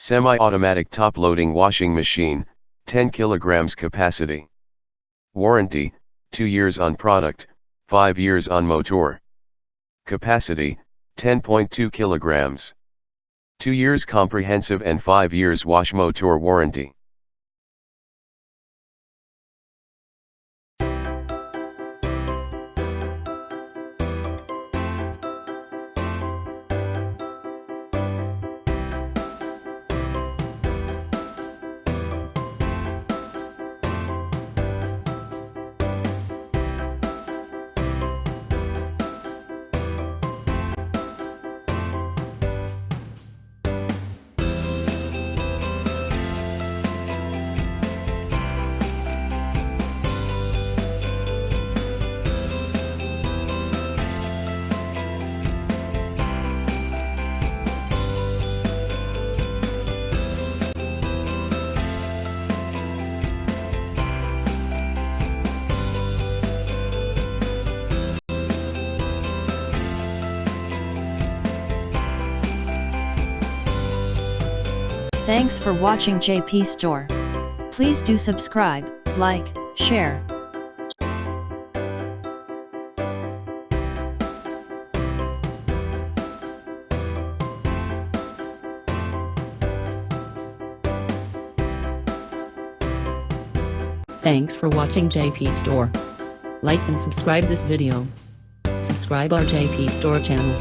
Semi-automatic top-loading washing machine, 10 kilograms capacity. Warranty, 2 years on product, 5 years on motor. Capacity, 10.2 kilograms. 2 years comprehensive and 5 years wash motor warranty. Thanks for watching JP Store. Please do subscribe, like, share. Thanks for watching JP Store. Like and subscribe this video. Subscribe our JP Store channel.